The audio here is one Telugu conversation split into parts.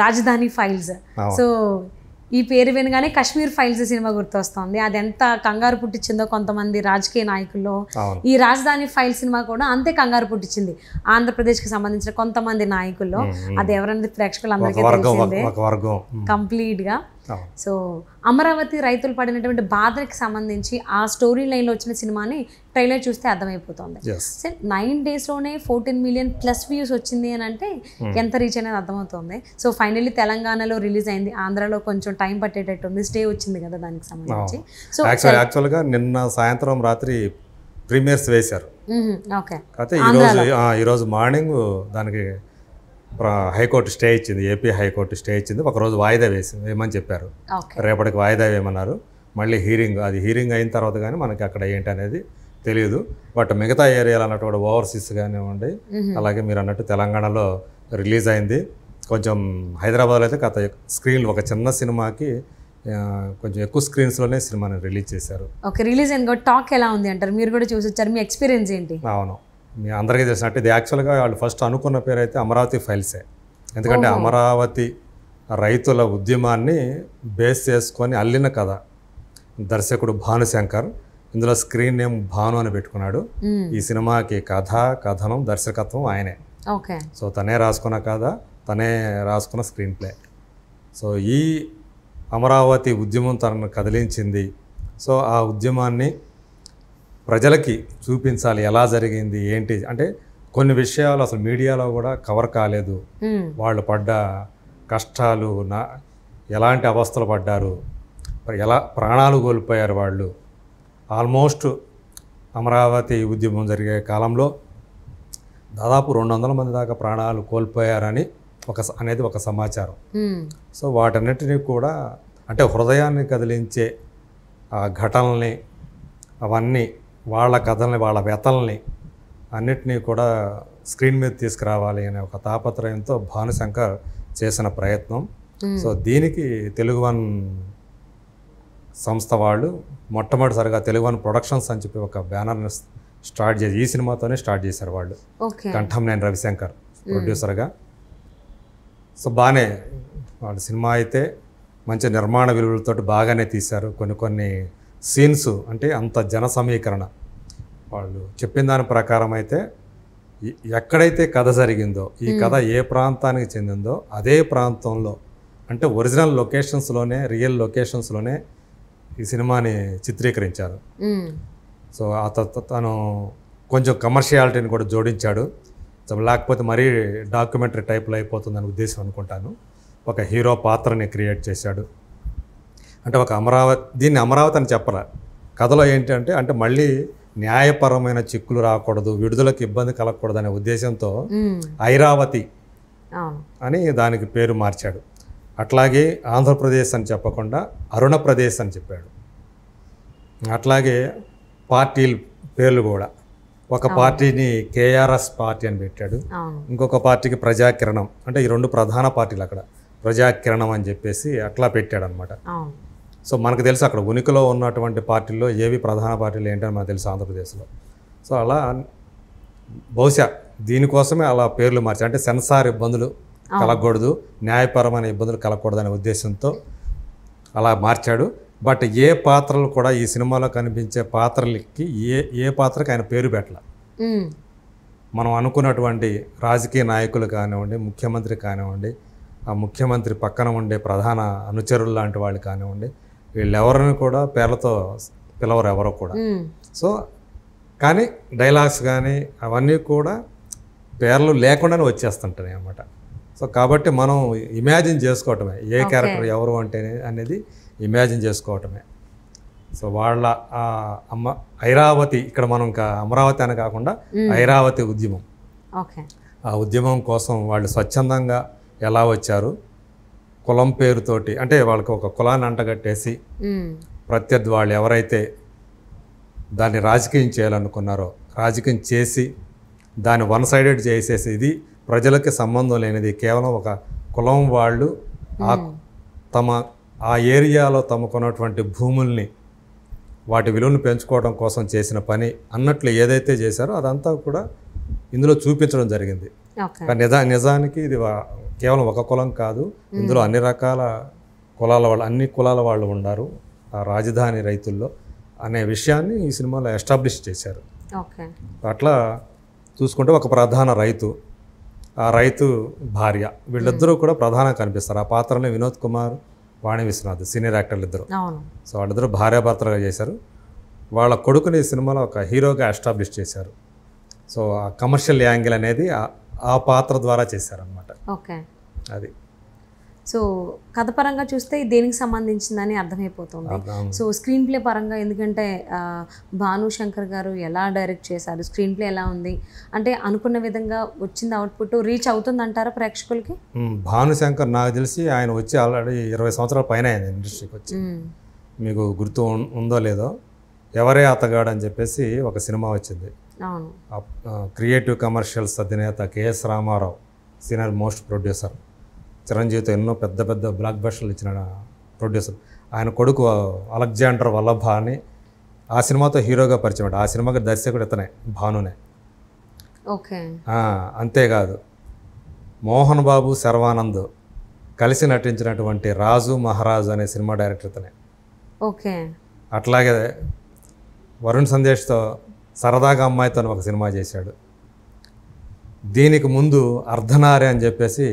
రాజధాని ఫైల్స్. సో ఈ పేరు వినగానే కాశ్మీర్ ఫైల్స్ సినిమా గుర్తొస్తుంది. అది ఎంత కంగారు పుట్టించిందో కొంతమంది రాజకీయ నాయకుల్లో. ఈ రాజధాని ఫైల్ సినిమా కూడా అంతే కంగారు పుట్టించింది ఆంధ్రప్రదేశ్కి సంబంధించిన కొంతమంది నాయకుల్లో. అది ఎవరన్నది ప్రేక్షకులందరికీ తెలిసిందే కంప్లీట్గా. సో అమరావతి రైతులు పడినటువంటి బాధకి సంబంధించి ఆ స్టోరీ లైన్లో వచ్చిన సినిమాని ట్రైలర్ చూస్తే అర్థమైపోతుంది. 9 daysలోనే 14 million+ వ్యూస్ వచ్చింది అని అంటే ఎంత రీచ్ అనేది అర్థమవుతుంది. సో ఫైనల్లీ తెలంగాణలో రిలీజ్ అయింది, ఆంధ్రాలో కొంచెం టైం పట్టేటట్టు ఉంది, స్టే వచ్చింది కదా దానికి సంబంధించి. సో యాక్చువల్గా నిన్న సాయంత్రం రాత్రి ప్రీమియర్స్ వేశారు. ఓకే, అయితే ఈరోజు మార్నింగ్ దానికి హైకోర్టు స్టే ఇచ్చింది, ఏపీ హైకోర్టు స్టే ఇచ్చింది. ఒకరోజు వాయిదా వేయమని చెప్పారు, రేపటికి వాయిదా వేయమన్నారు. మళ్ళీ హీరింగ్ అయిన తర్వాత కానీ మనకి అక్కడ ఏంటి అనేది తెలియదు. బట్ మిగతా ఏరియాలు అన్నట్టు కూడా ఓవర్సీస్ కానివ్వండి, అలాగే మీరు అన్నట్టు తెలంగాణలో రిలీజ్ అయింది. కొంచెం హైదరాబాద్లో అయితే గత స్క్రీన్లు ఒక చిన్న సినిమాకి కొంచెం ఎక్కువ స్క్రీన్స్లోనే సినిమాని రిలీజ్ చేశారు. ఓకే, రిలీజ్ అయింది. టాక్ ఎలా ఉంది అంటారు? మీరు కూడా చూసి వచ్చారు, మీ ఎక్స్పీరియన్స్ ఏంటి? అవును, మీ అందరికీ తెలిసినట్టు ఇది యాక్చువల్గా వాళ్ళు ఫస్ట్ అనుకున్న పేరు అయితే అమరావతి ఫైల్సే. ఎందుకంటే అమరావతి రైతుల ఉద్యమాన్ని బేస్ చేసుకొని అల్లిన కథ. దర్శకుడు భానుశంకర్, ఇందులో స్క్రీన్ నేమ్ భాను అని పెట్టుకున్నాడు. ఈ సినిమాకి కథ, కథనం, దర్శకత్వం ఆయనే. ఓకే, సో తనే రాసుకున్న కథ, తనే రాసుకున్న స్క్రీన్ ప్లే. సో ఈ అమరావతి ఉద్యమం తనను కదిలించింది. సో ఆ ఉద్యమాన్ని ప్రజలకి చూపించాలి, ఎలా జరిగింది ఏంటి అంటే కొన్ని విషయాలు అసలు మీడియాలో కూడా కవర్ కాలేదు. వాళ్ళు పడ్డ కష్టాలు, ఎలాంటి అవస్థలు పడ్డారు, ఎలా ప్రాణాలు కోల్పోయారు వాళ్ళు. ఆల్మోస్ట్ అమరావతి ఉద్యమం జరిగే కాలంలో దాదాపు 200 మంది దాకా ప్రాణాలు కోల్పోయారని అనేది ఒక సమాచారం. సో వాటన్నిటినీ కూడా అంటే హృదయాన్ని కదిలించే ఆ ఘటనల్ని, అవన్నీ వాళ్ళ కథల్ని, వాళ్ళ వ్యతల్ని అన్నిటినీ కూడా స్క్రీన్ మీద తీసుకురావాలి అనే ఒక తాపత్రయంతో భానుశంకర్ చేసిన ప్రయత్నం. సో దీనికి తెలుగు వన్ సంస్థ వాళ్ళు మొట్టమొదటిసారిగా తెలుగు వన్ ప్రొడక్షన్స్ అని చెప్పి ఒక బ్యానర్ని స్టార్ట్ చేసి ఈ సినిమాతోనే స్టార్ట్ చేశారు వాళ్ళు. కంఠంనేని రవిశంకర్ ప్రొడ్యూసర్గా. సో బాగానే వాళ్ళ సినిమా అయితే మంచి నిర్మాణ విలువలతో బాగానే తీశారు. కొన్ని సీన్స్ అంటే అంత జన సమీకరణ, వాళ్ళు చెప్పిన దాని ప్రకారం అయితే ఎక్కడైతే కథ జరిగిందో, ఈ కథ ఏ ప్రాంతానికి చెందిందో అదే ప్రాంతంలో అంటే ఒరిజినల్ లొకేషన్స్లోనే, రియల్ లొకేషన్స్లోనే ఈ సినిమాని చిత్రీకరించారు. సో తను కొంచెం కమర్షియాలిటీని కూడా జోడించాడు. సో లేకపోతే మరీ డాక్యుమెంటరీ టైప్లో అయిపోతుందని ఉద్దేశం అనుకుంటాను. ఒక హీరో పాత్రని క్రియేట్ చేశాడు. అంటే ఒక దీన్ని అమరావతి అని చెప్పరా, కథలో ఏంటంటే అంటే మళ్ళీ న్యాయపరమైన చిక్కులు రాకూడదు, విడుదలకు ఇబ్బంది కలగకూడదు అనే ఉద్దేశంతో ఐరావతి అని దానికి పేరు మార్చాడు. అట్లాగే ఆంధ్రప్రదేశ్ అని చెప్పకుండా అరుణప్రదేశ్ అని చెప్పాడు. అట్లాగే పార్టీల పేర్లు కూడా, ఒక పార్టీని కేఆర్ఎస్ పార్టీ అని పెట్టాడు, ఇంకొక పార్టీకి ప్రజాకిరణం. అంటే ఈ 2 ప్రధాన పార్టీలు అక్కడ ప్రజాకిరణం అని చెప్పేసి అట్లా పెట్టాడు అనమాట. సో మనకు తెలుసు అక్కడ ఉనికిలో ఉన్నటువంటి పార్టీల్లో ఏవి ప్రధాన పార్టీలు ఏంటని మనకు తెలుసు ఆంధ్రప్రదేశ్లో. సో అలా బహుశా దీనికోసమే అలా పేర్లు మార్చాడు. అంటే సెన్సార్ ఇబ్బందులు కలగకూడదు, న్యాయపరమైన ఇబ్బందులు కలగకూడదు అనే ఉద్దేశంతో అలా మార్చాడు. బట్ ఏ పాత్రలు కూడా ఈ సినిమాలో కనిపించే పాత్రలకి ఏ పాత్రకి ఆయన పేరు పెట్టాల. మనం అనుకున్నటువంటి రాజకీయ నాయకులు కానివ్వండి, ముఖ్యమంత్రి కానివ్వండి, ఆ ముఖ్యమంత్రి పక్కన ఉండే ప్రధాన అనుచరులు లాంటి వాళ్ళు కానివ్వండి, వీళ్ళెవరిని కూడా పేర్లతో పిలవరు ఎవరో కూడా. సో కానీ డైలాగ్స్ కానీ అవన్నీ కూడా పేర్లు లేకుండానే వచ్చేస్తుంటాయి అన్నమాట. సో కాబట్టి మనం ఇమాజిన్ చేసుకోవటమే, ఏ క్యారెక్టర్ ఎవరు అంటే అనేది ఇమాజిన్ చేసుకోవటమే. సో వాళ్ళ ఐరావతి, ఇక్కడ మనం ఇంకా అమరావతి అని కాకుండా ఐరావతి ఉద్యమం, ఆ ఉద్యమం కోసం వాళ్ళు స్వచ్ఛందంగా ఎలా వచ్చారు, కులం పేరుతోటి అంటే వాళ్ళకి ఒక కులాన్ని అంటగట్టేసి ప్రత్యర్థి వాళ్ళు ఎవరైతే దాన్ని రాజకీయం చేయాలనుకున్నారో రాజకీయం చేసి దాన్ని వన్ సైడెడ్ చేసేసి ఇది ప్రజలకి సంబంధం లేనిది, కేవలం ఒక కులం వాళ్ళు ఆ ఏరియాలో తమకున్నటువంటి భూముల్ని వాటి విలువను పెంచుకోవడం కోసం చేసిన పని అన్నట్లు ఏదైతే చేశారో అదంతా కూడా ఇందులో చూపించడం జరిగింది. నిజానికి ఇది కేవలం ఒక కులం కాదు, ఇందులో అన్ని రకాల కులాల వాళ్ళు, అన్ని కులాల వాళ్ళు ఉన్నారు ఆ రాజధాని రైతుల్లో అనే విషయాన్ని ఈ సినిమాలో ఎస్టాబ్లిష్ చేశారు. ఓకే. అట్లా చూసుకుంటే ఒక ప్రధాన రైతు, ఆ రైతు భార్య, వీళ్ళిద్దరూ కూడా ప్రధానంగా కనిపిస్తారు. ఆ పాత్రలో వినోద్ కుమార్, వాణి విశ్వనాథ్ సీనియర్ యాక్టర్లు ఇద్దరు. సో వాళ్ళిద్దరూ భార్యాభర్తలుగా చేశారు. వాళ్ళ కొడుకుని ఈ సినిమాలో ఒక హీరోగా ఎస్టాబ్లిష్ చేశారు. సో ఆ కమర్షియల్ యాంగిల్ అనేది ఆ పాత్ర ద్వారా చేశారనమాట. ఓకే. అది సో కథ పరంగా చూస్తే దేనికి సంబంధించిందని అర్థమైపోతుంది. సో స్క్రీన్ ప్లే పరంగా, ఎందుకంటే భానుశంకర్ గారు ఎలా డైరెక్ట్ చేశారు, స్క్రీన్ ప్లే ఎలా ఉంది అంటే అనుకున్న విధంగా వచ్చింది, అవుట్పుట్ రీచ్ అవుతుంది అంటారా ప్రేక్షకులకి? భానుశంకర్ నాకు తెలిసి ఆయన వచ్చి ఆల్రెడీ 20 సంవత్సరాల పైన అయింది ఇండస్ట్రీకి వచ్చి. మీకు గుర్తు ఉందో లేదో, ఎవరే అతగాడు అని చెప్పేసి ఒక సినిమా వచ్చింది. క్రియేటివ్ కమర్షియల్స్ అధినేత KS Ramarao senior most producer, చిరంజీవితో ఎన్నో పెద్ద పెద్ద బ్లాక్ బస్టర్లు ఇచ్చిన ప్రొడ్యూసర్. ఆయన కొడుకు అలెగ్జాండర్ వల్లభ అని ఆ సినిమాతో హీరోగా పరిచయం. ఆ సినిమాకి దర్శకుడు ఇతనే, భానునే. ఓకే. అంతేకాదు మోహన్ బాబు, శర్వానంద్ కలిసి నటించినటువంటి రాజు మహారాజు అనే సినిమా డైరెక్టర్ ఇతనే. ఓకే. అట్లాగే వరుణ్ సందేశ్తో సరదాగా అమ్మాయితో ఒక సినిమా చేశాడు. దీనికి ముందు అర్ధనారి అని చెప్పేసి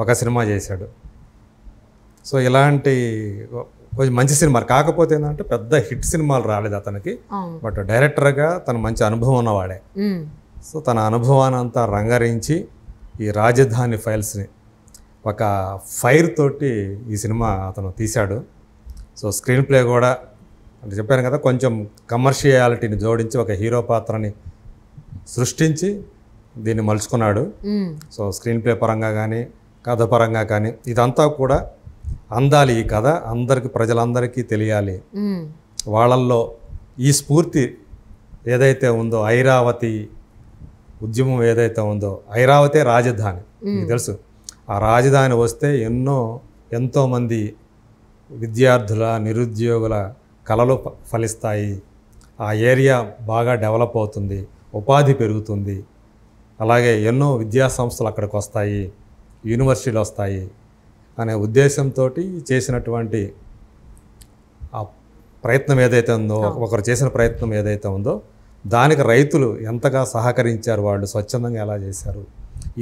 ఒక సినిమా చేశాడు. సో ఇలాంటి కొంచెం మంచి సినిమాలు, కాకపోతే ఏంటంటే పెద్ద హిట్ సినిమాలు రాలేదు అతనికి, బట్ డైరెక్టర్గా తన మంచి అనుభవం ఉన్నవాడే. సో తన అనుభవాన్ని అంతా రంగరించి ఈ రాజధాని ఫైల్స్ని ఒక ఫైర్ తోటి ఈ సినిమా అతను తీశాడు. సో స్క్రీన్ ప్లే కూడా అంటే చెప్పాను కదా, కొంచెం కమర్షియాలిటీని జోడించి ఒక హీరో పాత్రని సృష్టించి దీన్ని మలుచుకున్నాడు. సో స్క్రీన్ ప్లే పరంగా కానీ కథ పరంగా కానీ ఇదంతా కూడా అందాలి. ఈ కథ అందరికీ, ప్రజలందరికీ తెలియాలి. వాళ్ళల్లో ఈ స్ఫూర్తి ఏదైతే ఉందో, ఐరావతి ఉద్యమం ఏదైతే ఉందో, ఐరావతే రాజధాని మీకు తెలుసు. ఆ రాజధాని వస్తే ఎంతోమంది విద్యార్థుల, నిరుద్యోగుల కళలు ఫలిస్తాయి. ఆ ఏరియా బాగా డెవలప్ అవుతుంది, ఉపాధి పెరుగుతుంది. అలాగే ఎన్నో విద్యా సంస్థలు అక్కడికి వస్తాయి, యూనివర్సిటీలు వస్తాయి అనే ఉద్దేశంతో చేసినటువంటి ఆ ప్రయత్నం ఏదైతే ఉందో, ఒకరు చేసిన ప్రయత్నం ఏదైతే ఉందో దానికి రైతులు ఎంతగా సహకరించారు, వాళ్ళు స్వచ్ఛందంగా ఎలా చేశారు,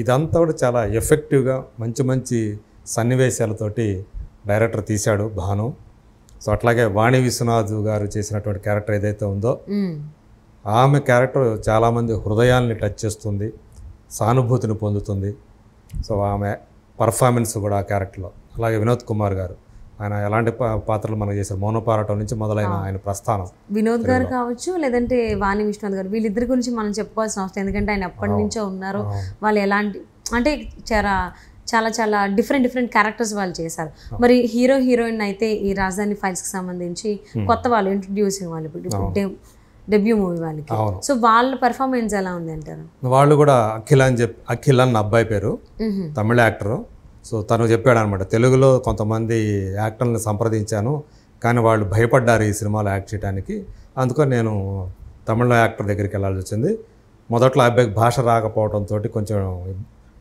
ఇదంతా కూడా చాలా ఎఫెక్టివ్గా మంచి మంచి సన్నివేశాలతోటి డైరెక్టర్ తీశాడు భాను. సో అట్లాగే వాణి విశ్వనాథ్ గారు చేసినటువంటి క్యారెక్టర్ ఏదైతే ఉందో, ఆమె క్యారెక్టర్ చాలామంది హృదయాల్ని టచ్ చేస్తుంది, సానుభూతిని పొందుతుంది. సో ఆమె పర్ఫార్మెన్స్ కూడా ఆ క్యారెక్టర్లో. అలాగే వినోద్ కుమార్ గారు, ఆయన ఎలాంటి పాత్రలు మనకు చేశారు, మౌనపోరాటం నుంచి మొదలైన ఆయన ప్రస్థానం. వినోద్ గారు కావచ్చు, లేదంటే వాణి విశ్వనాథ్ గారు, వీళ్ళిద్దరి గురించి మనం చెప్పుకోవాల్సిన అవసరం, ఎందుకంటే ఆయన ఎప్పటి నుంచో ఉన్నారు. వాళ్ళు ఎలాంటి అంటే చాలా చాలా డిఫరెంట్ క్యారెక్టర్స్ వాళ్ళు చేశారు. మరి హీరో హీరోయిన్ అయితే ఈ రాజధాని ఫైల్స్కి సంబంధించి కొత్త వాళ్ళు ఇంట్రడ్యూసింగ్ వాళ్ళు, ఇప్పుడు డెబ్యూ మూవీ వాళ్ళకి. సో వాళ్ళ పర్ఫార్మెన్స్ ఎలా ఉంది అంటారు? వాళ్ళు కూడా అఖిల్ అన్న అబ్బాయి పేరు, తమిళ యాక్టరు. సో తను చెప్పాడు అనమాట, తెలుగులో కొంతమంది యాక్టర్లను సంప్రదించాను కానీ వాళ్ళు భయపడ్డారు ఈ సినిమాలో యాక్ట్ చేయడానికి, అందుకని నేను తమిళ యాక్టర్ దగ్గరికి వెళ్ళాల్సి వచ్చింది. మొదట్లో అబ్బాయికి భాష రాకపోవడంతో కొంచెం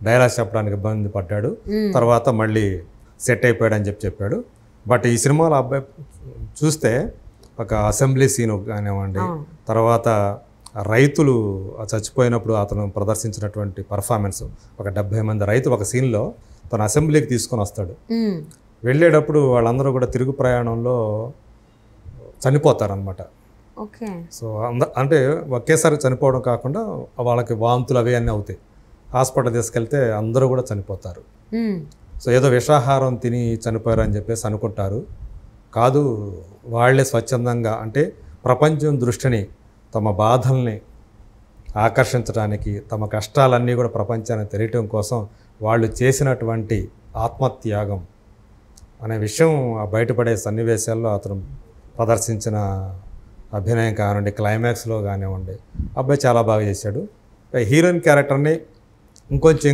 డైలాగ్స్ చెప్పడానికి ఇబ్బంది పడ్డాడు, తర్వాత మళ్ళీ సెట్ అయిపోయాడు అని చెప్పాడు. బట్ ఈ సినిమాలో అబ్బాయి చూస్తే ఒక అసెంబ్లీ సీన్ కానివ్వండి, తర్వాత రైతులు చచ్చిపోయినప్పుడు అతను ప్రదర్శించినటువంటి పర్ఫార్మెన్స్, ఒక 70 మంది రైతులు ఒక సీన్లో తన అసెంబ్లీకి తీసుకొని వస్తాడు. వెళ్ళేటప్పుడు వాళ్ళందరూ కూడా తిరుగు ప్రయాణంలో చనిపోతారనమాట. ఓకే. సో అంటే ఒకేసారి చనిపోవడం కాకుండా వాళ్ళకి వాంతులు అవి అన్నీ అవుతాయి. హాస్పిటల్ తీసుకెళ్తే అందరూ కూడా చనిపోతారు. సో ఏదో విషాహారం తిని చనిపోయారు అని చెప్పేసి అనుకుంటారు. కాదు, వాళ్ళే స్వచ్ఛందంగా, అంటే ప్రపంచం దృష్టిని, తమ బాధల్ని ఆకర్షించడానికి, తమ కష్టాలన్నీ కూడా ప్రపంచానికి తెలియటం కోసం వాళ్ళు చేసినటువంటి ఆత్మత్యాగం అనే విషయం బయటపడే సన్నివేశాల్లో అతను ప్రదర్శించిన అభినయం కానివ్వండి, క్లైమాక్స్లో కానివ్వండి, అబ్బాయి చాలా బాగా చేశాడు. హీరోయిన్ క్యారెక్టర్ని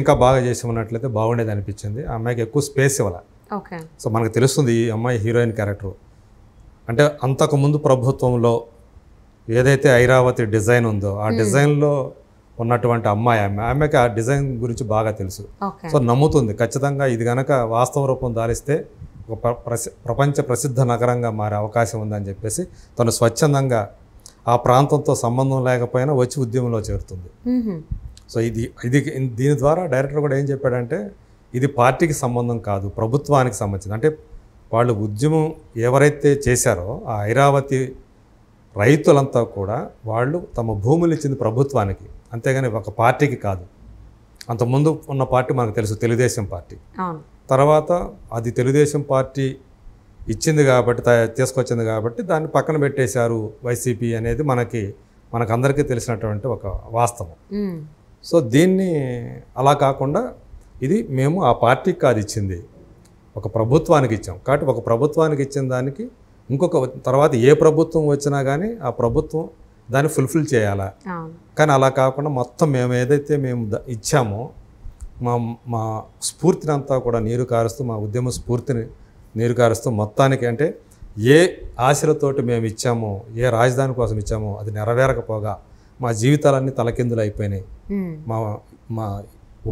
ఇంకా బాగా చేసి ఉన్నట్లయితే బాగుండేది అనిపించింది. ఆ అమ్మాయికి ఎక్కువ స్పేస్ ఇవ్వాలి. ఓకే. సో మనకు తెలుస్తుంది ఈ అమ్మాయి హీరోయిన్ క్యారెక్టర్ అంటే అంతకుముందు ప్రభుత్వంలో ఏదైతే ఐరావతి డిజైన్ ఉందో ఆ డిజైన్లో ఉన్నటువంటి అమ్మాయి ఆమెకి ఆ డిజైన్ గురించి బాగా తెలుసు. సో నమ్ముతుంది ఖచ్చితంగా ఇది కనుక వాస్తవ రూపం దాలిస్తే ఒక ప్రపంచ ప్రసిద్ధ నగరంగా మారే అవకాశం ఉందని చెప్పేసి తను స్వచ్ఛందంగా ఆ ప్రాంతంతో సంబంధం లేకపోయినా వచ్చి ఉద్యమంలో చేరుతుంది. సో దీని ద్వారా డైరెక్టర్ కూడా ఏం చెప్పాడంటే ఇది పార్టీకి సంబంధం కాదు, ప్రభుత్వానికి సంబంధించింది. అంటే వాళ్ళు ఉద్యమం ఎవరైతే చేశారో ఆ ఐరావతి రైతులంతా కూడా వాళ్ళు తమ భూములు ఇచ్చింది ప్రభుత్వానికి, అంతేగాని ఒక పార్టీకి కాదు. అంతకుముందు ఉన్న పార్టీ మనకు తెలుసు, తెలుగుదేశం పార్టీ. తర్వాత అది తెలుగుదేశం పార్టీ ఇచ్చింది కాబట్టి, తీసుకొచ్చింది కాబట్టి దాన్ని పక్కన పెట్టేశారు వైసీపీ అనేది మనకందరికీ తెలిసినటువంటి ఒక వాస్తవం. సో దీన్ని అలా కాకుండా ఇది మేము ఆ పార్టీకి కాదు ఇచ్చింది, ఒక ప్రభుత్వానికి ఇచ్చాం. కాబట్టి ఒక ప్రభుత్వానికి ఇచ్చిన దానికి ఇంకొక తర్వాత ఏ ప్రభుత్వం వచ్చినా కానీ ఆ ప్రభుత్వం దాన్ని ఫుల్ఫిల్ చేయాలా. కానీ అలా కాకుండా మొత్తం మేము ఏదైతే మేము ఇచ్చామో మా స్ఫూర్తిని అంతా కూడా నీరు కారుస్తూ, మా ఉద్యమ స్ఫూర్తిని నీరు కారుస్తూ మొత్తానికి అంటే ఏ ఆశలతోటి మేము ఇచ్చామో, ఏ రాజధాని కోసం ఇచ్చామో అది నెరవేరకపోగా మా జీవితాలన్నీ తలకిందులు అయిపోయినాయి. మా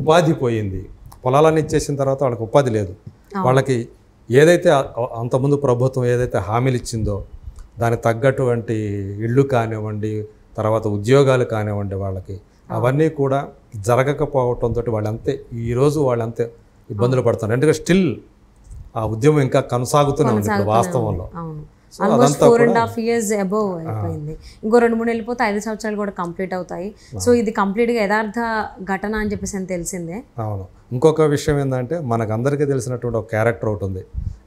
ఉపాధి పోయింది. పొలాలన్నీ ఇచ్చేసిన తర్వాత వాళ్ళకి ఉపాధి లేదు. వాళ్ళకి ఏదైతే అంతకుముందు ప్రభుత్వం ఏదైతే హామీలు ఇచ్చిందో దానికి తగ్గటువంటి ఇళ్ళు కానివ్వండి, తర్వాత ఉద్యోగాలు కానివ్వండి, వాళ్ళకి అవన్నీ కూడా జరగకపోవటంతో ఈరోజు వాళ్ళంతే ఇబ్బందులు పడుతున్నారు. ఎందుకంటే స్టిల్ ఆ ఉద్యమం ఇంకా కొనసాగుతూనే ఉంది ఇప్పుడు వాస్తవంలో. ఆల్మోస్ట్ 4.5 years అబోవ్ అయిపోయింది. ఇంకో 2-3 వెళ్ళిపోతే 5 సంవత్సరాలు కూడా కంప్లీట్ అవుతాయి. సో ఇది కంప్లీట్గా యథార్థ ఘటన అని చెప్పేసి అని తెలిసిందే. అవును. ఇంకొక విషయం ఏంటంటే మనకు అందరికీ తెలిసినటువంటి ఒక క్యారెక్టర్ ఒకటి ఉంది.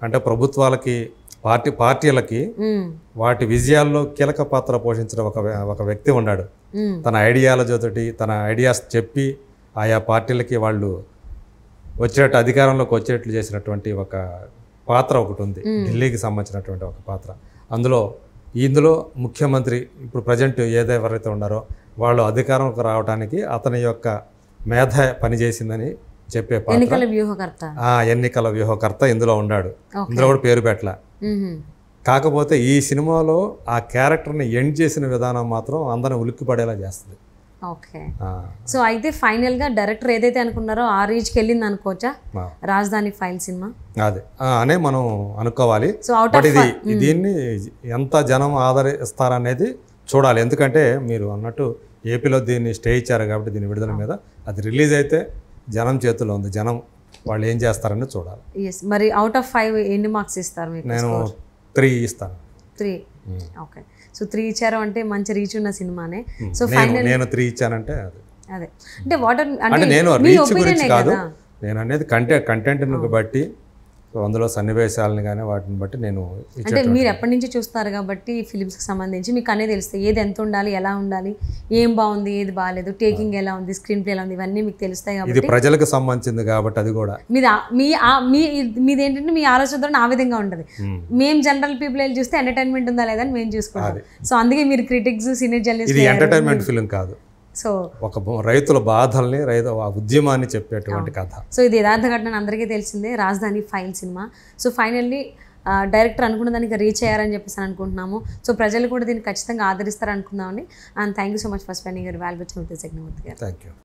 అంటే ప్రభుత్వాలకి పార్టీలకి వాటి విజయాల్లో కీలక పాత్ర పోషించిన ఒక వ్యక్తి ఉన్నాడు. తన ఐడియాలజీతోటి తన ఐడియాస్ చెప్పి ఆయా పార్టీలకి వాళ్ళు వచ్చేటట్టు అధికారంలోకి వచ్చేట్లు చేసినటువంటి ఒక పాత్ర ఒకటి ఉంది, ఢిల్లీకి సంబంధించినటువంటి ఒక పాత్ర. ఇందులో ముఖ్యమంత్రి ఇప్పుడు ప్రజెంట్ ఎవరైతే ఉన్నారో వాళ్ళు అధికారంలోకి రావడానికి అతని యొక్క మేధ పనిచేసిందని చెప్పే పాత్ర, ఎన్నికల వ్యూహకర్త ఇందులో ఉన్నాడు. ఇందులో కూడా పేరు పెట్టల. కాకపోతే ఈ సినిమాలో ఆ క్యారెక్టర్ని ఎండ్ చేసిన విధానం మాత్రం అందరిని ఉలిక్కిపడేలా చేస్తుంది. ఓకే. సో అయితే ఫైనల్గా డైరెక్టర్ ఏదైతే అనుకున్నారో ఆ రీచ్కి వెళ్ళింది అనుకోవచ్చా రాజధాని ఫైల్ సినిమా? అదే అనే మనం అనుకోవాలి. బట్ దీన్ని ఎంత జనం ఆదరిస్తారనేది చూడాలి. ఎందుకంటే మీరు అన్నట్టు ఏపీలో దీన్ని స్టే ఇచ్చారు కాబట్టి దీని విడుదల మీద అది రిలీజ్ అయితే జనం చేతిలో ఉంది. జనం వాళ్ళు ఏం చేస్తారని చూడాలి. మరి అవుట్ ఆఫ్ 5 ఎన్ని మార్క్స్ ఇస్తారు? నేను 3 ఇస్తాను. 3. ఓకే. సో 3 ఇచ్చారు అంటే మంచి రీచ్ ఉన్న సినిమానే. సో నేను 3 ఇచ్చానంటే అదే అంటే వాటర్ అంటే నేను రీచ్ గురించి కాదు, నేను అనేది కంటెంట్ని బట్టి, అందులో సన్నివేశాలను కానీ వాటిని బట్టి నేను అంటే మీరు ఎప్పటి నుంచి చూస్తారు కాబట్టి ఫిలిమ్స్కి సంబంధించి మీకు అన్నీ తెలుస్తాయి. ఏది ఎంత ఉండాలి, ఎలా ఉండాలి, ఏం బాగుంది, ఏది బాగాలేదు, టేకింగ్ ఎలా ఉంది, స్క్రీన్ ప్లే ఎలా ఉంది, ఇవన్నీ మీకు తెలుస్తాయి కాబట్టి. ఇది ప్రజలకు సంబంధించింది కాబట్టి అది కూడా మీదేంటంటే మీ ఆలోచనతో ఆ విధంగా ఉంటుంది. మేము జనరల్ పీపుల్ వెళ్ళి చూస్తే ఎంటర్టైన్మెంట్ ఉందా లేదా అని మేము చూసుకోవాలి. సో అందుకే మీరు క్రిటిక్స్, సీనియర్ జర్నలిస్ట్. ఇది ఎంటర్టైన్మెంట్ ఫిలిం కాదు, సో ఒక రైతుల బాధల్ని ఆ ఉద్యమాన్ని చెప్పేటువంటి కథ. సో ఇది యథార్థ ఘటన అందరికీ తెలిసిందే, రాజధాని file cinema. So finally director అనుకున్న దానికి రీచ్ అయ్యారని చెప్పేసి అనుకుంటున్నాము. సో ప్రజలు కూడా దీన్ని ఖచ్చితంగా ఆదరిస్తారు అనుకుందామని. And thank you so much for spending your valuable time with us, Yagnamurthy గారు. Thank you.